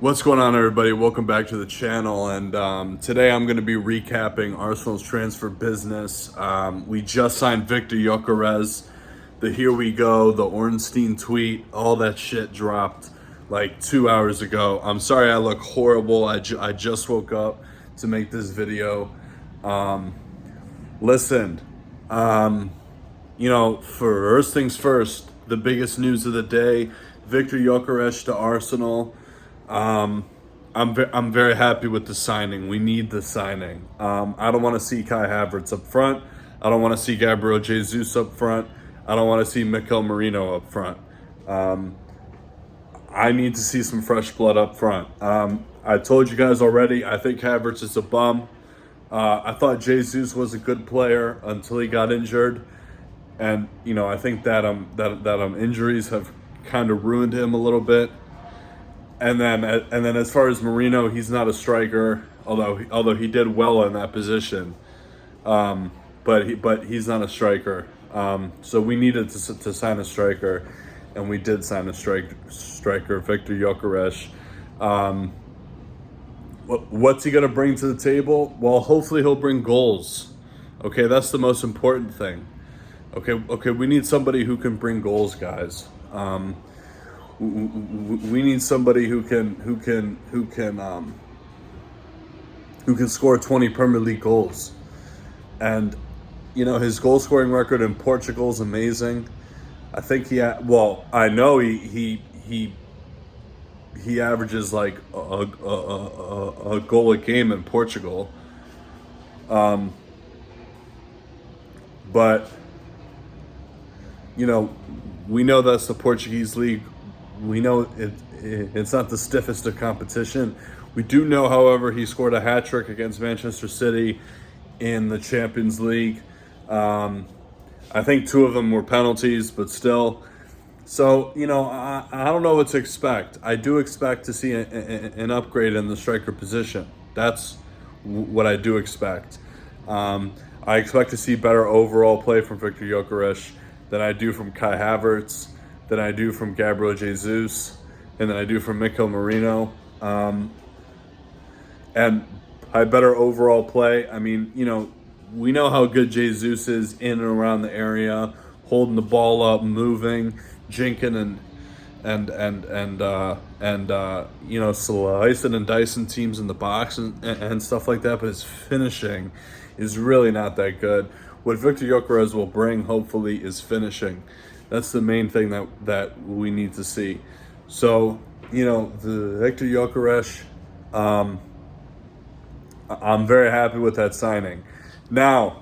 What's going on, everybody? Welcome back to the channel. And today I'm going to be recapping Arsenal's transfer business. We just signed Victor Gyokeres. The Here We Go, the Ornstein tweet, all that shit dropped like 2 hours ago. I'm sorry I look horrible. I just woke up to make this video. Listen, first things first, the biggest news of the day, Victor Gyokeres to Arsenal. I'm very happy with the signing. We need the signing. I don't want to see Kai Havertz up front. I don't want to see Gabriel Jesus up front. I don't want to see Mikel Merino up front. I need to see some fresh blood up front. I told you guys already, I think Havertz is a bum. I thought Jesus was a good player until he got injured. And, I think that injuries have kind of ruined him a little bit. And then as far as Merino, he's not a striker, although he did well in that position. But he's not a striker. So we needed to sign a striker, and we did sign a striker, Victor Gyokeres. What's he gonna bring to the table? Well, hopefully he'll bring goals. Okay, that's the most important thing. Okay, we need somebody who can bring goals, guys. We need somebody who can score 20 Premier League goals. And his goal scoring record in Portugal is amazing. I think I know he averages like a goal a game in Portugal. But we know that's the Portuguese league. We know it's not the stiffest of competition. We do know, however, he scored a hat trick against Manchester City in the Champions League. I think two of them were penalties, but still. So, I don't know what to expect. I do expect to see an upgrade in the striker position. That's what I do expect. I expect to see better overall play from Victor Gyokeres than I do from Kai Havertz, than I do from Gabriel Jesus, and than I do from Mikel Merino. And by better overall play, I mean, we know how good Jesus is in and around the area, holding the ball up, moving, jinking slicing and dicing teams in the box and stuff like that. But his finishing is really not that good. What Victor Gyokeres will bring, hopefully, is finishing. That's the main thing that we need to see. So, the Victor Gyokeres, I'm very happy with that signing. Now,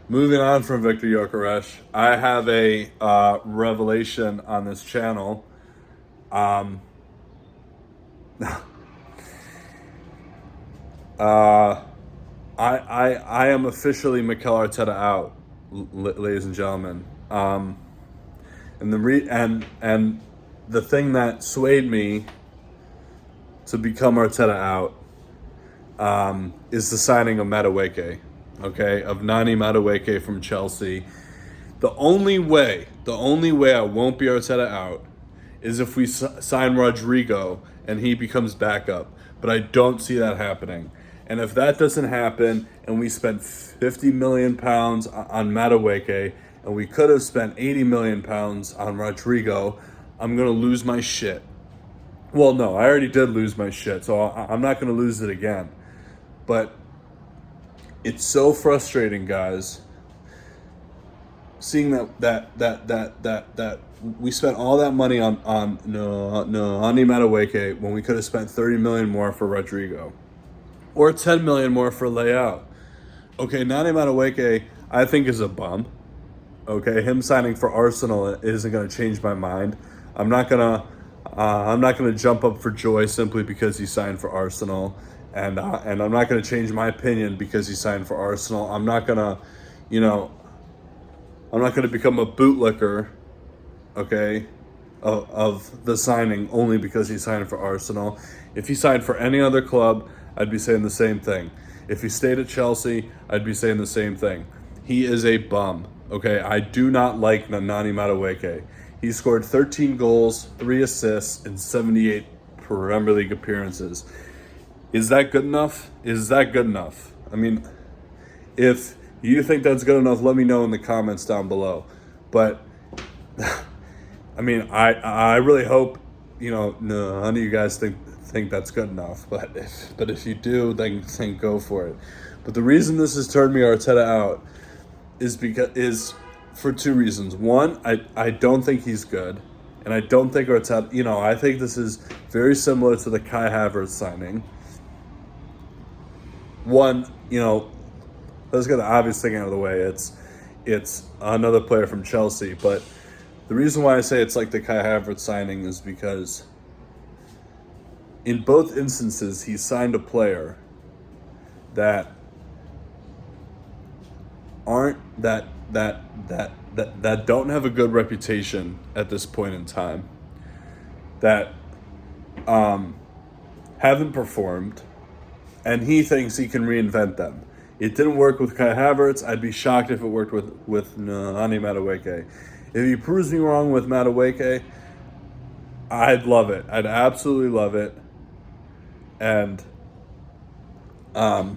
moving on from Victor Gyokeres, I have a revelation on this channel. I am officially Mikel Arteta out, ladies and gentlemen. And the thing that swayed me to become Arteta out is the signing of Madueke, of Nani Madueke from Chelsea. The only way I won't be Arteta out is if we sign Rodrigo and he becomes backup. But I don't see that happening. And if that doesn't happen, and we spent £50 million on Madueke, and we could have spent £80 million on Rodrigo, I'm going to lose my shit. Well, no, I already did lose my shit, so I'm not going to lose it again. But it's so frustrating, guys, seeing that we spent all that money on Nani Madueke when we could have spent $30 million more for Rodrigo, or $10 million more for Leao. Okay, Nani Madueke, I think, is a bum. Okay, him signing for Arsenal isn't going to change my mind. I'm not gonna jump up for joy simply because he signed for Arsenal, and I'm not gonna change my opinion because he signed for Arsenal. I'm not gonna become a bootlicker, okay, of the signing only because he signed for Arsenal. If he signed for any other club, I'd be saying the same thing. If he stayed at Chelsea, I'd be saying the same thing. He is a bum. Okay, I do not like Nani Madueke. He scored 13 goals, 3 assists in 78 Premier League appearances. Is that good enough? Is that good enough? I mean, if you think that's good enough, let me know in the comments down below. But I mean, I really hope none of you guys think that's good enough. But if you do, then go for it. But the reason this has turned me Arteta out is for two reasons. One, I don't think he's good, and I don't think Arteta. I think this is very similar to the Kai Havertz signing. One, let's get the obvious thing out of the way. It's another player from Chelsea, but the reason why I say it's like the Kai Havertz signing is because in both instances he signed a player that don't have a good reputation at this point in time, that haven't performed, and he thinks he can reinvent them. It didn't work with Kai Havertz. I'd be shocked if it worked with Nani Madueke. If he proves me wrong with Madueke, I'd love it. I'd absolutely love it. And, I'd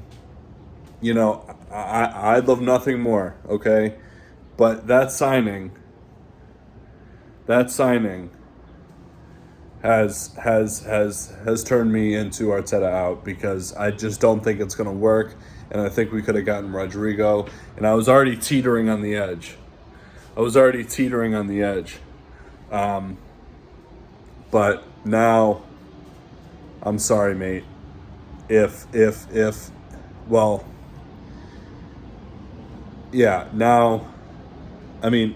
love nothing more, okay? But that signing has turned me into Arteta out, because I just don't think it's going to work, and I think we could have gotten Rodrigo, and I was already teetering on the edge. But now, I'm sorry, mate. Now, I mean,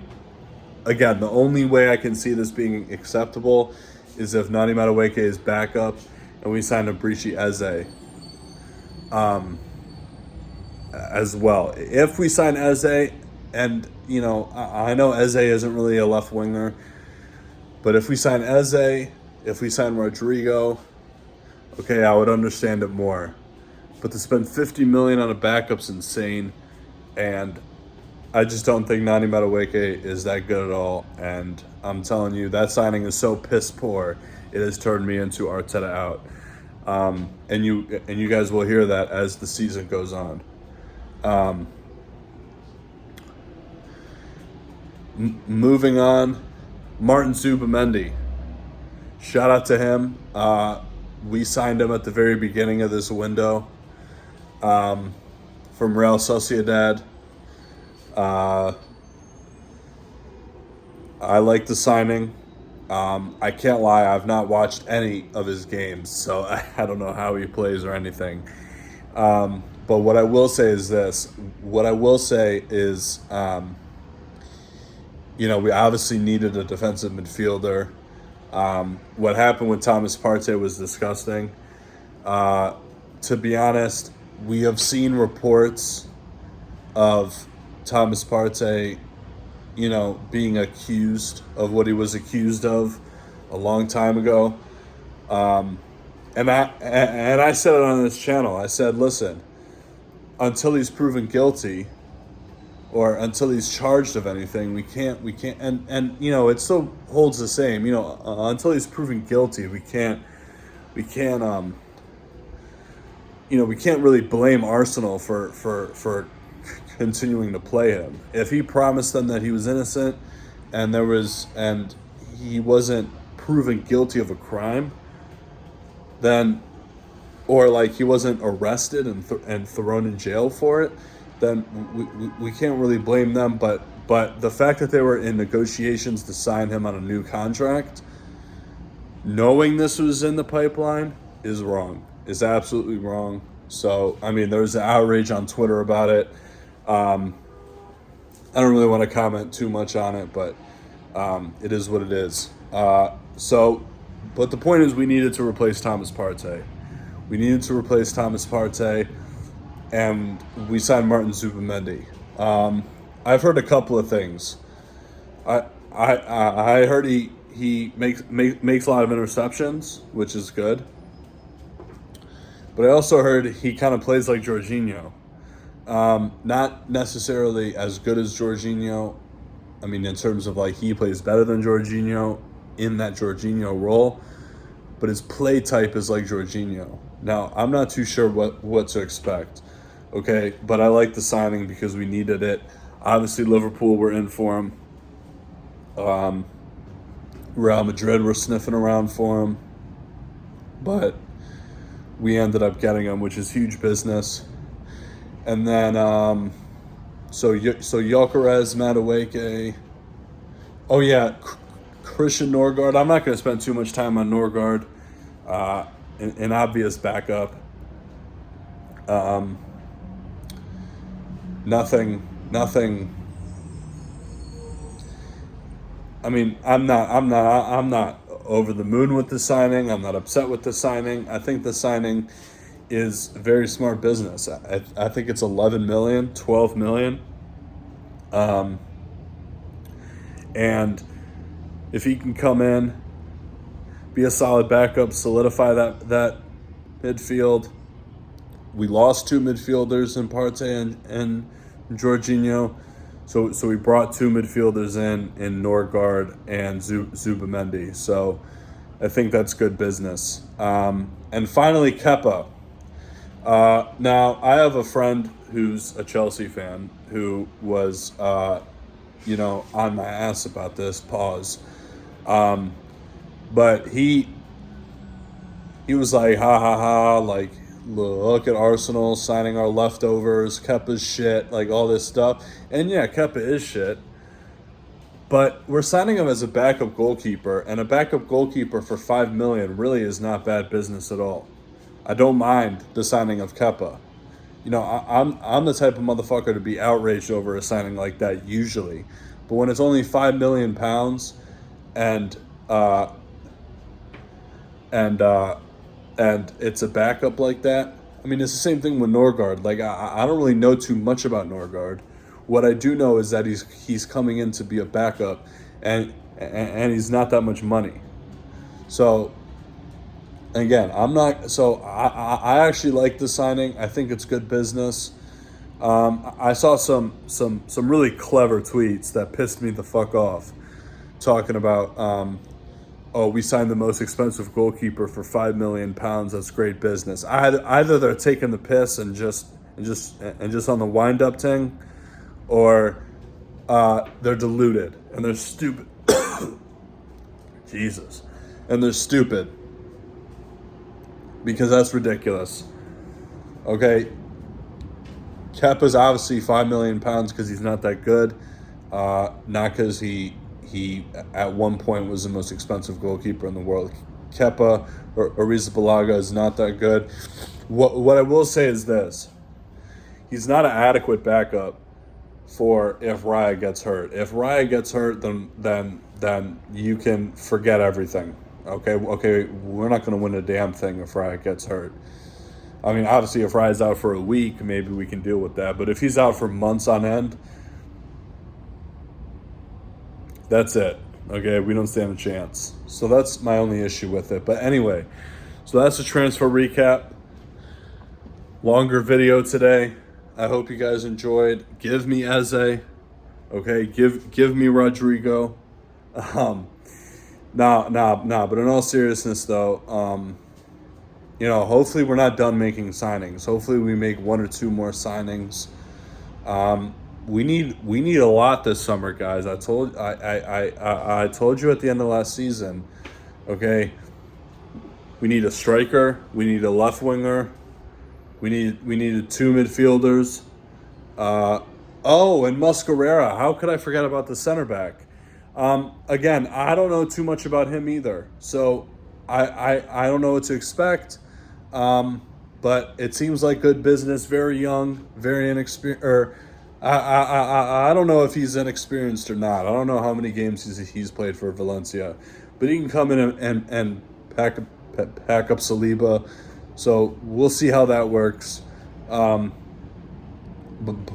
again, the only way I can see this being acceptable is if Nani Madueke is backup and we sign Abrishi Eze as well. If we sign Eze, and I know Eze isn't really a left winger, but if we sign Eze, if we sign Rodrigo, okay, I would understand it more. But to spend $50 million on a backup's insane, and I just don't think Nani Madueke is that good at all. And I'm telling you, that signing is so piss poor, it has turned me into Arteta out. And you guys will hear that as the season goes on. Moving on, Martin Zubimendi. Shout out to him. We signed him at the very beginning of this window from Real Sociedad. I like the signing. I can't lie, I've not watched any of his games, so I don't know how he plays or anything. But what I will say is this. We obviously needed a defensive midfielder. What happened with Thomas Partey was disgusting. To be honest, we have seen reports of Thomas Partey, being accused of what he was accused of a long time ago. And I said it on this channel. I said, listen, until he's proven guilty or until he's charged of anything, we can't, and it still holds the same, until he's proven guilty, we can't really blame Arsenal for continuing to play him. If he promised them that he was innocent and he wasn't proven guilty of a crime, then, or he wasn't arrested and thrown in jail for it, then we can't really blame them. But the fact that they were in negotiations to sign him on a new contract, knowing this was in the pipeline, is wrong. Is absolutely wrong. So, I mean, there's outrage on Twitter about it. I don't really want to comment too much on it, but it is what it is. But the point is, we needed to replace Thomas Partey. And we signed Martin Zubimendi. I've heard a couple of things. I heard he makes a lot of interceptions, which is good. But I also heard he kind of plays like Jorginho. Not necessarily as good as Jorginho. I mean, in terms of he plays better than Jorginho in that Jorginho role. but his play type is like Jorginho. Now, I'm not too sure what to expect, okay? But I like the signing because we needed it. Obviously, Liverpool were in for him. Real Madrid were sniffing around for him. But we ended up getting him, which is huge business. And then, so Gyokeres, Madueke. Oh, yeah, Christian Norgard. I'm not going to spend too much time on Norgard. An obvious backup. Nothing. I mean, I'm not over the moon with the signing. I'm not upset with the signing. I think the signing is very smart business. I think it's 11 million, 12 million. And if he can come in, be a solid backup, solidify that midfield. We lost two midfielders in Partey and Jorginho. So we brought two midfielders in Norgard and Zubamendi. So I think that's good business. And finally, Kepa. Now, I have a friend who's a Chelsea fan who was, on my ass about this. Pause. But he was like, ha ha ha, like, look at Arsenal signing our leftovers, Kepa's shit, like all this stuff. And yeah, Kepa is shit. But we're signing him as a backup goalkeeper, and a backup goalkeeper for $5 million really is not bad business at all. I don't mind the signing of Kepa. I'm the type of motherfucker to be outraged over a signing like that usually. But when it's only £5 million and it's a backup like that. I mean, it's the same thing with Norgard. Like, I don't really know too much about Norgard. What I do know is that he's coming in to be a backup, and he's not that much money. So, again, I'm not. So I actually like the signing. I think it's good business. I saw some really clever tweets that pissed me the fuck off, talking about. We signed the most expensive goalkeeper for £5 million. That's great business. Either they're taking the piss and just on the wind up thing, or they're deluded and they're stupid. Jesus, and they're stupid because that's ridiculous. Okay, Kepa's obviously £5 million because he's not that good, not because he at one point was the most expensive goalkeeper in the world. Kepa or Arrizabalaga is not that good. What I will say is this: he's not an adequate backup for if Raya gets hurt. If Raya gets hurt, then you can forget everything. Okay, we're not going to win a damn thing if Raya gets hurt. I mean, obviously, if Raya's out for a week, maybe we can deal with that. But if he's out for months on end, that's it. Okay, we don't stand a chance. So that's my only issue with it. But anyway, so that's a transfer recap. Longer video today. I hope you guys enjoyed. Give me Eze. Okay, give me Rodrigo. But in all seriousness though, hopefully we're not done making signings. Hopefully we make one or two more signings. We need a lot this summer, guys. I told you at the end of last season. Okay, we need a striker. We need a left winger. We needed two midfielders. And Mascherano. How could I forget about the center back? Again, I don't know too much about him either, so I don't know what to expect. But it seems like good business. Very young, very inexperienced. I don't know if he's inexperienced or not. I don't know how many games he's played for Valencia, but he can come in and pack up Saliba. So we'll see how that works. But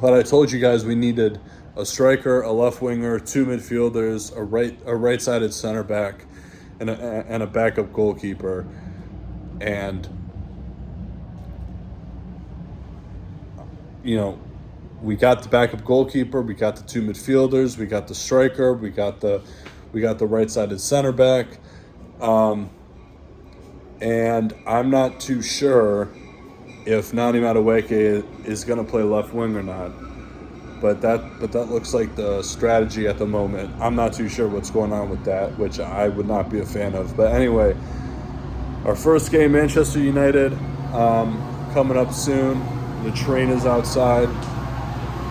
I told you guys we needed a striker, a left winger, two midfielders, a right-sided center back, and a backup goalkeeper. And we got the backup goalkeeper, we got the two midfielders, we got the striker, we got the right-sided center back. And I'm not too sure if Nani Madueke is going to play left wing or not. But that looks like the strategy at the moment. I'm not too sure what's going on with that, which I would not be a fan of. But anyway, our first game, Manchester United, coming up soon. The train is outside,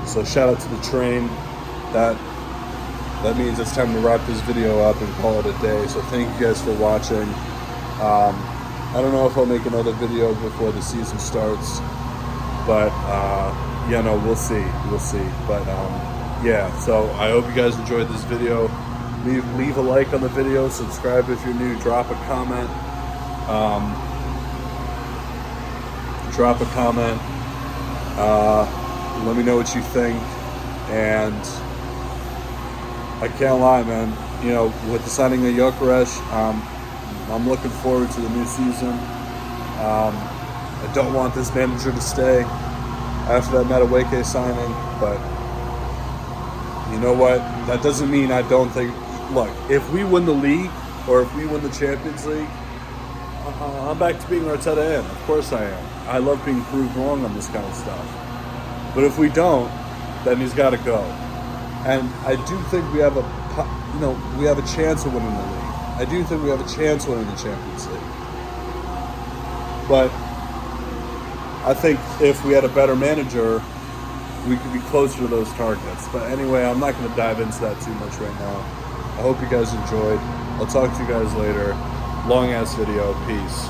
so shout out to the train. That means it's time to wrap this video up and call it a day. So thank you guys for watching. I don't know if I'll make another video before the season starts, but we'll see. But yeah, so I hope you guys enjoyed this video. Leave a like on the video, subscribe if you're new, drop a comment. Let me know what you think. And I can't lie, man. With the signing of Gyokeres, I'm looking forward to the new season. I don't want this manager to stay after that Madueke signing, but you know what? That doesn't mean I don't think. Look, if we win the league or if we win the Champions League, I'm back to being Arteta in. Of course I am. I love being proved wrong on this kind of stuff. But if we don't, then he's got to go. And I do think we have a chance of winning the league. I do think we have a chance of winning the Champions League. But I think if we had a better manager, we could be closer to those targets. But anyway, I'm not going to dive into that too much right now. I hope you guys enjoyed. I'll talk to you guys later. Long ass video. Peace.